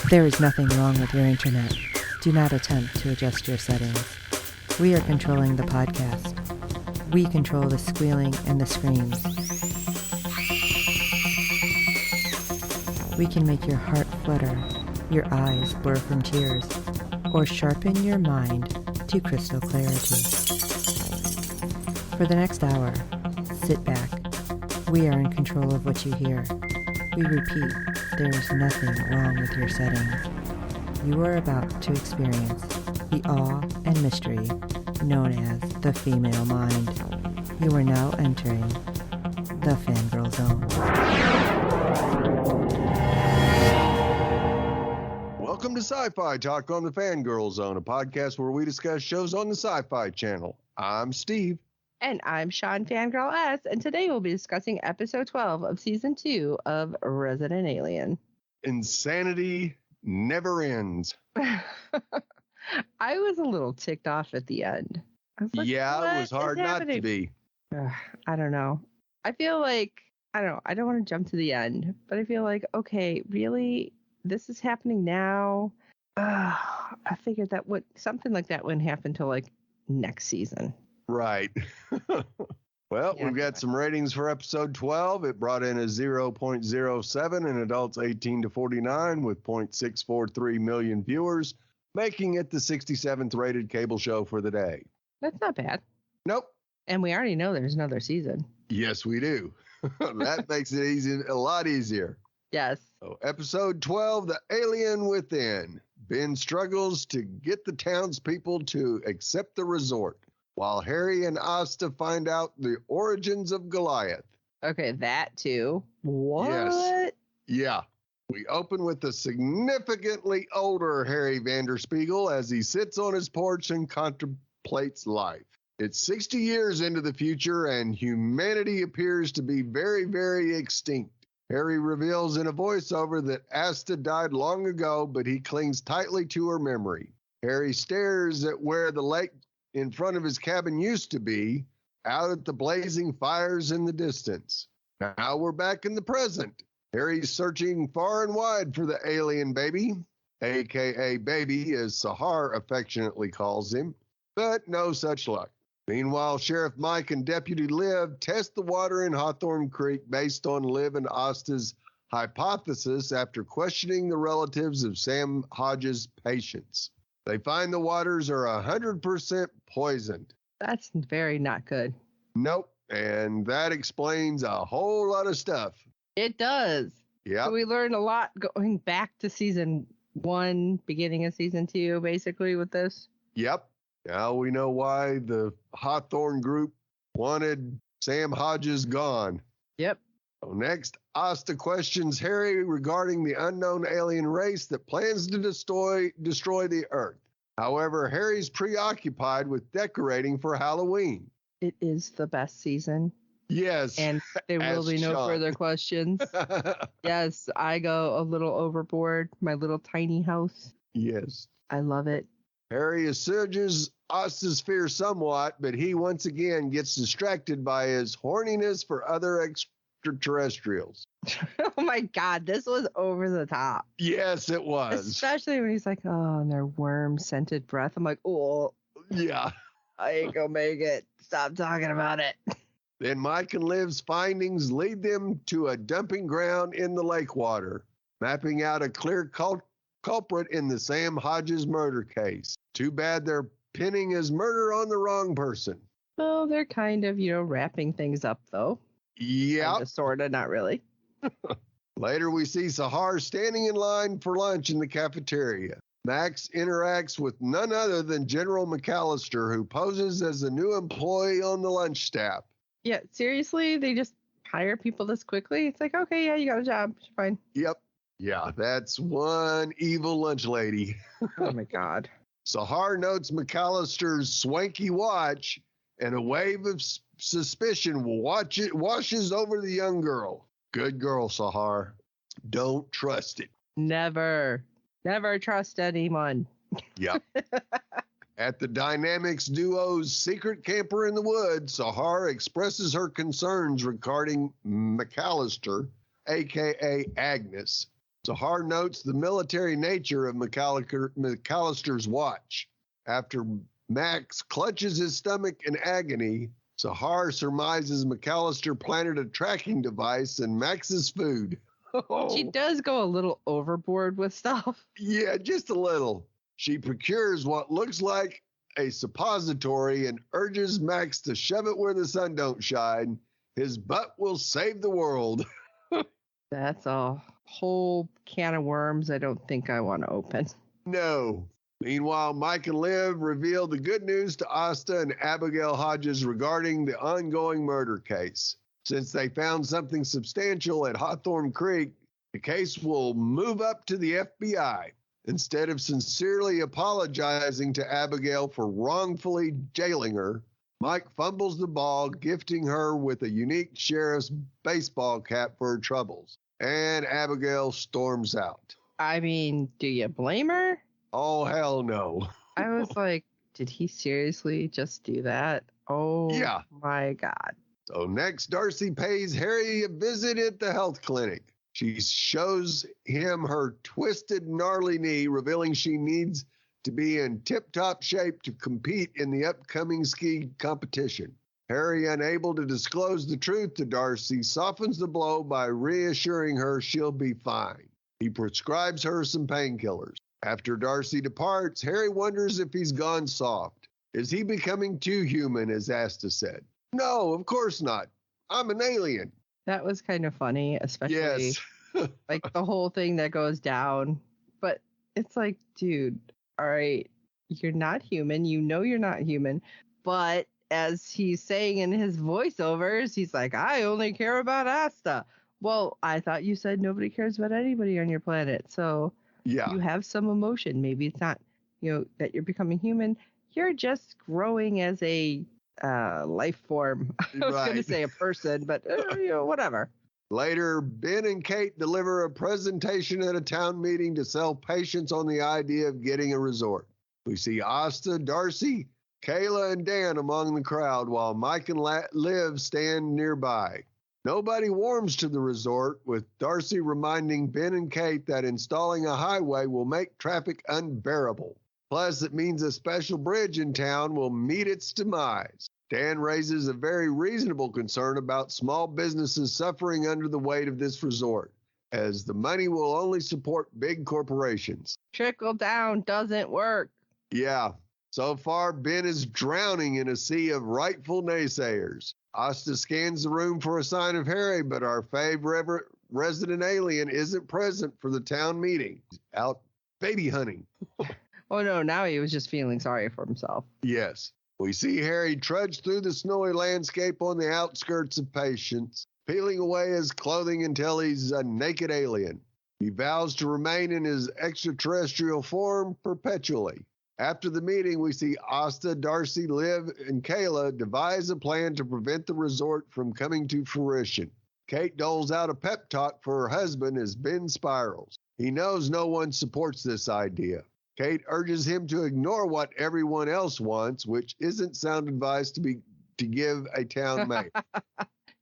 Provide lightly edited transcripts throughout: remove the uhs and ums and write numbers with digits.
There is nothing wrong with your internet. Do not attempt to adjust your settings. We are controlling the podcast. We control the squealing and the screams. We can make your heart flutter, your eyes blur from tears, or sharpen your mind to crystal clarity. For the next hour, sit back. We are in control of what you hear. We repeat, there is nothing wrong with your settings. You are about to experience the awe and mystery known as the female mind. You are now entering the Fangirl Zone. Welcome to Sci-Fi Talk on the Fangirl Zone, a podcast where we discuss shows on the Sci-Fi Channel. I'm Steve. And I'm Shawn Fangirl S, and today we'll be discussing episode 12 of season 2 of Resident Alien. Insanity never ends. I was a little ticked off at the end. I was like, yeah, it was hard not to be. I don't know. I feel like, I don't want to jump to the end, but I feel like, okay, really? This is happening now? I figured that something like that wouldn't happen till like next season. Right. Well, Yeah. we've got some ratings for episode 12. It brought in a 0.07 in adults 18 to 49 with 0.643 million viewers, making it the 67th rated cable show for the day. That's not bad. Nope. And we already know there's another season. Yes, we do. That makes it a lot easier. Yes. So, episode 12, The Alien Within. Ben struggles to get the townspeople to accept the resort, while Harry and Asta find out the origins of Goliath. Okay, that too. What? Yes. Yeah. We open with a significantly older Harry Vanderspiegel as he sits on his porch and contemplates life. It's 60 years into the future, and humanity appears to be very, very extinct. Harry reveals in a voiceover that Asta died long ago, but he clings tightly to her memory. Harry stares at where the lake in front of his cabin used to be, out at the blazing fires in the distance. Now we're back in the present. Harry's searching far and wide for the alien baby, a.k.a. Baby, as Sahar affectionately calls him, but no such luck. Meanwhile, Sheriff Mike and Deputy Liv test the water in Hawthorne Creek based on Liv and Asta's hypothesis after questioning the relatives of Sam Hodges' patients. They find the waters are 100% poisoned. That's very not good. Nope. And that explains a whole lot of stuff. It does. Yeah. So we learned a lot going back to season 1, beginning of season 2, basically, with this. Yep. Now we know why the Hawthorne group wanted Sam Hodges gone. Yep. So next, Asta questions Harry regarding the unknown alien race that plans to destroy the Earth. However, Harry's preoccupied with decorating for Halloween. It is the best season. Yes. And there will be no Shawn. further questions. Yes, I go a little overboard. My little tiny house. Yes. I love it. Harry assuages Asta's fear somewhat, but he once again gets distracted by his horniness for other extraterrestrials. Oh my God, this was over the top. Yes, it was. Especially when he's like, oh, and their worm-scented breath. I'm like, oh, Yeah. I ain't gonna make it. Stop talking about it. Then Mike and Liv's findings lead them to a dumping ground in the lake water, mapping out a clear culprit in the Sam Hodges murder case. Too bad they're pinning his murder on the wrong person. Well, they're kind of, wrapping things up, though. Yeah. Sort of, not really. Later, we see Sahar standing in line for lunch in the cafeteria. Max interacts with none other than General McAllister, who poses as a new employee on the lunch staff. Yeah, seriously, they just hire people this quickly? It's like, okay, yeah, you got a job. You're fine. Yep. Yeah, that's one evil lunch lady. Oh, my God. Sahar notes McAllister's swanky watch, and a wave of suspicion washes over the young girl. Good girl, Sahar. Don't trust it. Never trust anyone. Yep. At the Dynamics duo's secret camper in the woods, Sahar expresses her concerns regarding McAllister, a.k.a. Agnes. Sahar notes the military nature of McAllister's watch. After Max clutches his stomach in agony, Sahar surmises McAllister planted a tracking device in Max's food. She does go a little overboard with stuff. Yeah, just a little. She procures what looks like a suppository and urges Max to shove it where the sun don't shine. His butt will save the world. That's a whole can of worms I don't think I want to open. No. Meanwhile, Mike and Liv reveal the good news to Asta and Abigail Hodges regarding the ongoing murder case. Since they found something substantial at Hawthorne Creek, the case will move up to the FBI. Instead of sincerely apologizing to Abigail for wrongfully jailing her, Mike fumbles the ball, gifting her with a unique sheriff's baseball cap for her troubles. And Abigail storms out. I mean, do you blame her? Oh, hell no. I was like, did he seriously just do that? Oh, yeah. My God. So next, Darcy pays Harry a visit at the health clinic. She shows him her twisted, gnarly knee, revealing she needs to be in tip-top shape to compete in the upcoming ski competition. Harry, unable to disclose the truth to Darcy, softens the blow by reassuring her she'll be fine. He prescribes her some painkillers. After Darcy departs, Harry wonders if he's gone soft. Is he becoming too human, as Asta said? No, of course not. I'm an alien. That was kind of funny, especially yes. like the whole thing that goes down. But it's like, dude, all right, you're not human. You know you're not human. But as he's saying in his voiceovers, he's like, I only care about Asta. Well, I thought you said nobody cares about anybody on your planet. So yeah, you have some emotion. Maybe it's not, that you're becoming human. You're just growing as a life form. I was going to say a person, but whatever. Later, Ben and Kate deliver a presentation at a town meeting to sell patience on the idea of getting a resort. We see Asta, Darcy, Kayla, and Dan among the crowd, while Mike and Liv stand nearby. Nobody warms to the resort, with Darcy reminding Ben and Kate that installing a highway will make traffic unbearable. Plus, it means a special bridge in town will meet its demise. Dan raises a very reasonable concern about small businesses suffering under the weight of this resort, as the money will only support big corporations. Trickle down doesn't work. Yeah. So far, Ben is drowning in a sea of rightful naysayers. Asta scans the room for a sign of Harry, but our favorite resident alien isn't present for the town meeting. He's out baby hunting. Oh, no, now he was just feeling sorry for himself. Yes. We see Harry trudge through the snowy landscape on the outskirts of Patience, peeling away his clothing until he's a naked alien. He vows to remain in his extraterrestrial form perpetually. After the meeting, we see Asta, Darcy, Liv, and Kayla devise a plan to prevent the resort from coming to fruition. Kate doles out a pep talk for her husband as Ben spirals. He knows no one supports this idea. Kate urges him to ignore what everyone else wants, which isn't sound advice to give a town mate.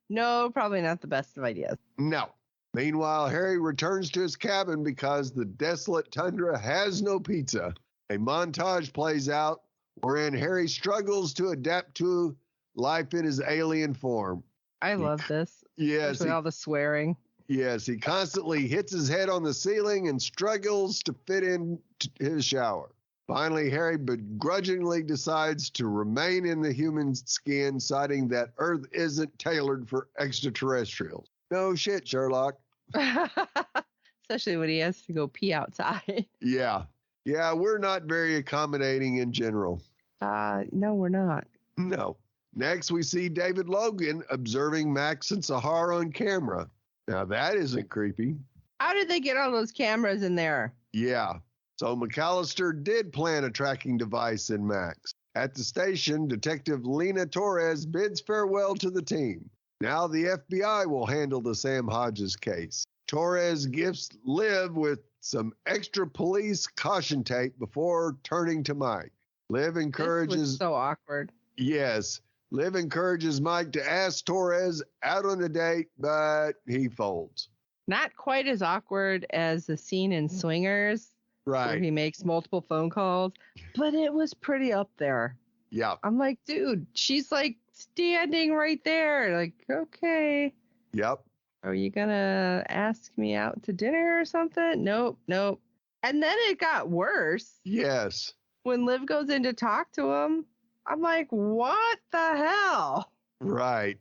No, probably not the best of ideas. No. Meanwhile, Harry returns to his cabin because the desolate tundra has no pizza. A montage plays out wherein Harry struggles to adapt to life in his alien form. I love this. Yes. Especially all the swearing. Yes, he constantly hits his head on the ceiling and struggles to fit in his shower. Finally, Harry begrudgingly decides to remain in the human skin, citing that Earth isn't tailored for extraterrestrials. No shit, Sherlock. Especially when he has to go pee outside. Yeah. Yeah, we're not very accommodating in general. No, we're not. No. Next, we see David Logan observing Max and Sahar on camera. Now, that isn't creepy. How did they get all those cameras in there? Yeah. So McAllister did plant a tracking device in Max. At the station, Detective Lena Torres bids farewell to the team. Now the FBI will handle the Sam Hodges case. Torres gifts Liv with some extra police caution tape before turning to Mike. Liv encourages... This was so awkward. Yes. Liv encourages Mike to ask Torres out on a date, but he folds. Not quite as awkward as the scene in Swingers where Right. he makes multiple phone calls, but it was pretty up there. Yeah. I'm like, dude, she's like standing right there. Like, okay. Yep. Are you gonna ask me out to dinner or something? Nope. And then it got worse. Yes. When Liv goes in to talk to him, I'm like, what the hell? Right.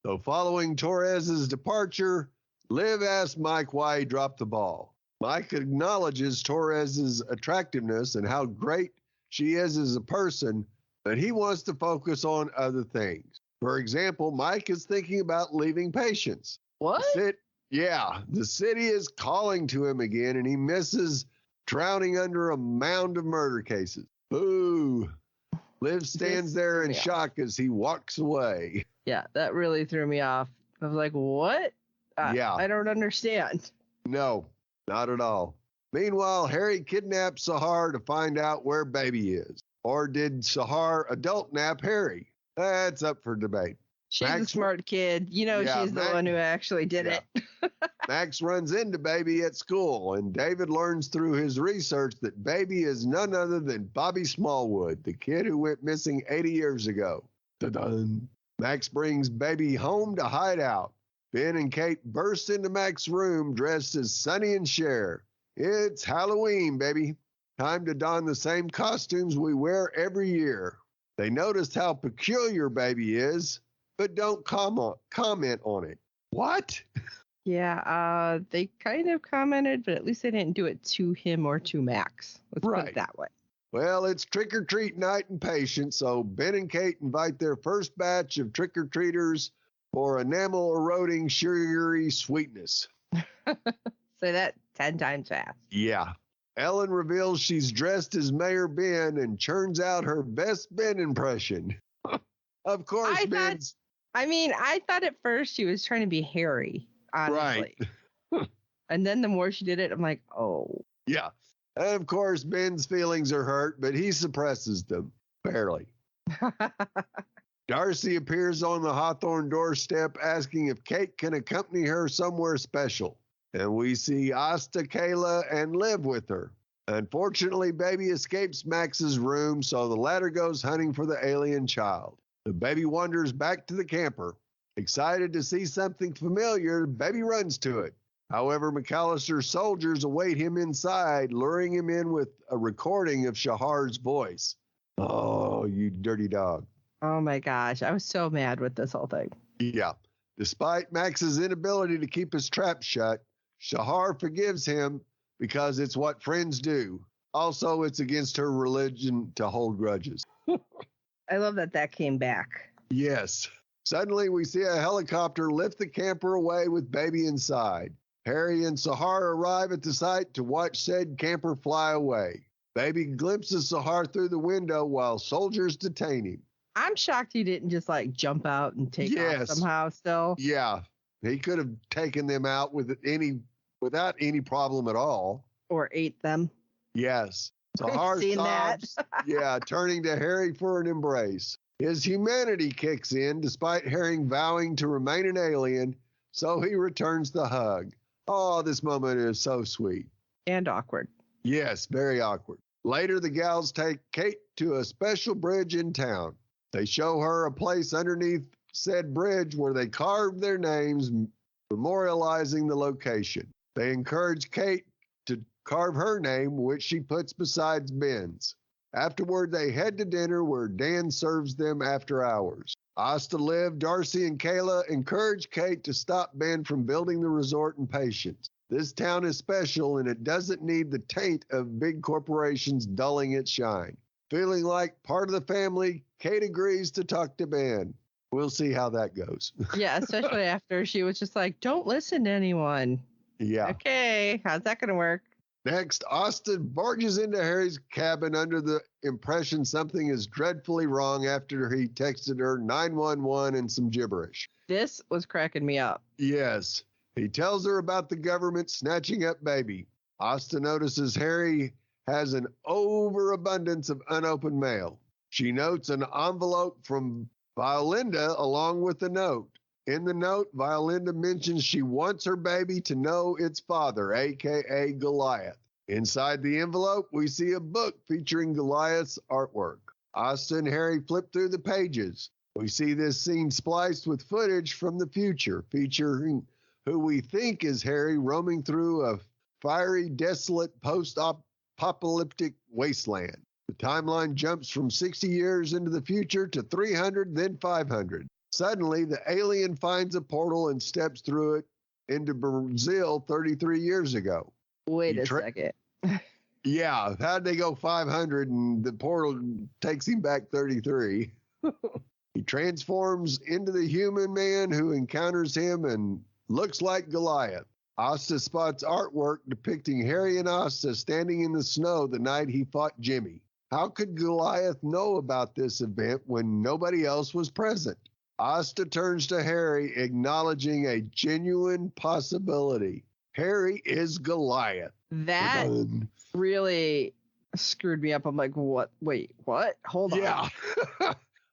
So following Torres's departure, Liv asks Mike why he dropped the ball. Mike acknowledges Torres's attractiveness and how great she is as a person, but he wants to focus on other things. For example, Mike is thinking about leaving Patience. What? The city is calling to him again, and he misses drowning under a mound of murder cases. Boo! Liv stands there in shock as he walks away. Yeah, that really threw me off. I was like, what? I don't understand. No, not at all. Meanwhile, Harry kidnaps Sahar to find out where baby is. Or did Sahar adult nap Harry? That's up for debate. She's a smart kid. You know, she's the one who actually did it. Max runs into baby at school, and David learns through his research that baby is none other than Bobby Smallwood, the kid who went missing 80 years ago. Dun-dun. Max brings baby home to hide out. Ben and Kate burst into Max's room dressed as Sonny and Cher. It's Halloween, baby. Time to don the same costumes we wear every year. They noticed how peculiar baby is, but don't comment on it. What? Yeah, they kind of commented, but at least they didn't do it to him or to Max. Let's put it that way. Well, it's trick-or-treat night in Patience, so Ben and Kate invite their first batch of trick-or-treaters for enamel-eroding sugary sweetness. Say that 10 times fast. Yeah. Ellen reveals she's dressed as Mayor Ben and churns out her best Ben impression. Of course, I thought at first she was trying to be Harry, honestly. Right. And then the more she did it, I'm like, oh. Yeah. And of course, Ben's feelings are hurt, but he suppresses them, barely. Darcy appears on the Hawthorne doorstep asking if Kate can accompany her somewhere special. And we see Asta, Kayla, and Liv with her. Unfortunately, baby escapes Max's room, so the latter goes hunting for the alien child. The baby wanders back to the camper. Excited to see something familiar, baby runs to it. However, McAllister's soldiers await him inside, luring him in with a recording of Shahar's voice. Oh, you dirty dog. Oh my gosh, I was so mad with this whole thing. Yeah. Despite Max's inability to keep his trap shut, Shahar forgives him because it's what friends do. Also, it's against her religion to hold grudges. I love that came back. Yes. Suddenly, we see a helicopter lift the camper away with baby inside. Harry and Sahar arrive at the site to watch said camper fly away. Baby glimpses Sahar through the window while soldiers detain him. I'm shocked he didn't just like jump out and take off somehow still. Yeah. He could have taken them out without any problem at all. Or ate them. Yes. Sahar stops, turning to Harry for an embrace. His humanity kicks in despite Harry vowing to remain an alien, so he returns the hug. Oh, this moment is so sweet. And awkward. Yes, very awkward. Later, the gals take Kate to a special bridge in town. They show her a place underneath said bridge where they carved their names, memorializing the location. They encourage Kate to carve her name, which she puts beside Ben's. Afterward, they head to dinner where Dan serves them after hours. Asta, Liv, Darcy, and Kayla encourage Kate to stop Ben from building the resort in Patience. This town is special, and it doesn't need the taint of big corporations dulling its shine. Feeling like part of the family, Kate agrees to talk to Ben. We'll see how that goes. Yeah, especially after she was just like, don't listen to anyone. Yeah. Okay, how's that going to work? Next, Austin barges into Harry's cabin under the impression something is dreadfully wrong after he texted her 911 and some gibberish. This was cracking me up. Yes. He tells her about the government snatching up baby. Austin notices Harry has an overabundance of unopened mail. She notes an envelope from Violinda along with the note. In the note, Violinda mentions she wants her baby to know its father, a.k.a. Goliath. Inside the envelope, we see a book featuring Goliath's artwork. Asta and Harry flip through the pages. We see this scene spliced with footage from the future, featuring who we think is Harry roaming through a fiery, desolate, post-apocalyptic wasteland. The timeline jumps from 60 years into the future to 300, then 500. Suddenly, the alien finds a portal and steps through it into Brazil 33 years ago. Wait a second. Yeah, how'd they go 500 and the portal takes him back 33? He transforms into the human man who encounters him and looks like Goliath. Asta spots artwork depicting Harry and Asta standing in the snow the night he fought Jimmy. How could Goliath know about this event when nobody else was present? Asta turns to Harry, acknowledging a genuine possibility. Harry is Goliath. That really screwed me up. I'm like, what? Wait, what? Hold on. Yeah.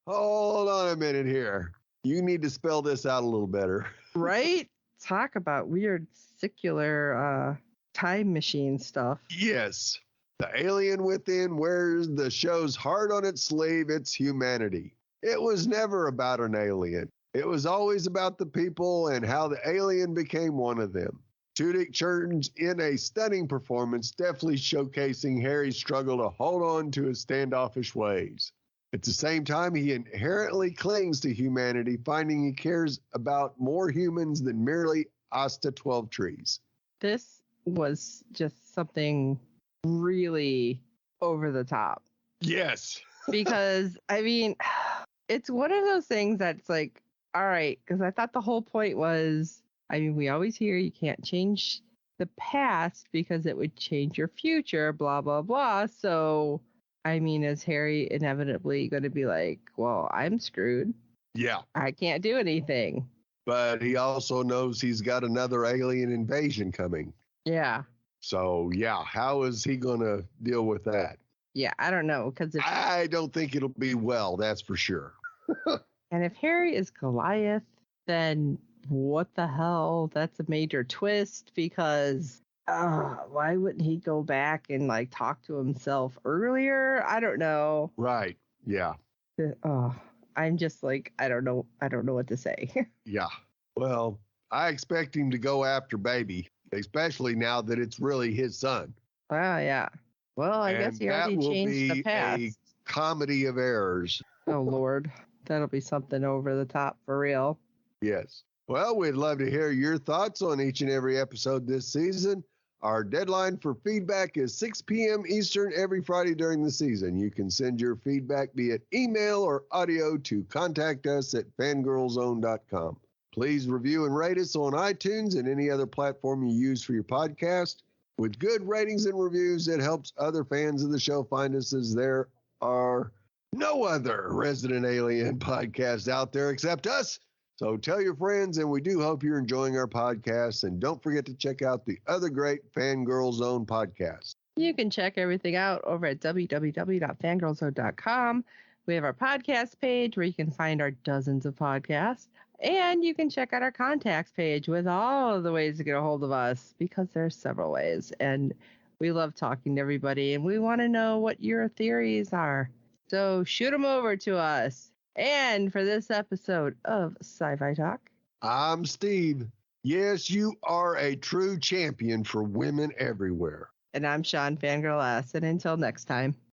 Hold on a minute here. You need to spell this out a little better. Right? Talk about weird secular time machine stuff. Yes. The alien within wears the show's heart on its sleeve, its humanity. It was never about an alien. It was always about the people and how the alien became one of them. Tudyk turns in a stunning performance, deftly showcasing Harry's struggle to hold on to his standoffish ways. At the same time, he inherently clings to humanity, finding he cares about more humans than merely Asta 12 trees. This was just something really over the top. Yes. Because, I mean, it's one of those things that's like, all right, because I thought the whole point was, I mean, we always hear you can't change the past because it would change your future, blah, blah, blah. So, I mean, is Harry inevitably going to be like, well, I'm screwed? Yeah. I can't do anything. But he also knows he's got another alien invasion coming. Yeah. So, yeah, how is he going to deal with that? Yeah, I don't know. I don't think it'll be well, that's for sure. And if Harry is Goliath, then what the hell? That's a major twist because why wouldn't he go back and like talk to himself earlier? I don't know. Right. Yeah. I'm just like, I don't know what to say. Yeah. Well, I expect him to go after Baby, especially now that it's really his son. Oh, yeah. Well, I guess he already changed the past. A comedy of errors. Oh, Lord. That'll be something over the top for real. Yes. Well, we'd love to hear your thoughts on each and every episode this season. Our deadline for feedback is 6 p.m. Eastern every Friday during the season. You can send your feedback via email or audio to contact us at fangirlzone.com. Please review and rate us on iTunes and any other platform you use for your podcast. With good ratings and reviews, it helps other fans of the show find us, as there are no other Resident Alien podcasts out there except us. So tell your friends, and we do hope you're enjoying our podcast. And don't forget to check out the other great Fangirl Zone podcasts. You can check everything out over at www.fangirlzone.com. We have our podcast page where you can find our dozens of podcasts. And you can check out our contacts page with all of the ways to get a hold of us, because there's several ways. And we love talking to everybody, and we want to know what your theories are. So shoot them over to us. And for this episode of Sci-Fi Talk, I'm Steve. Yes, you are a true champion for women everywhere. And I'm Shawn Fangirl S. And until next time.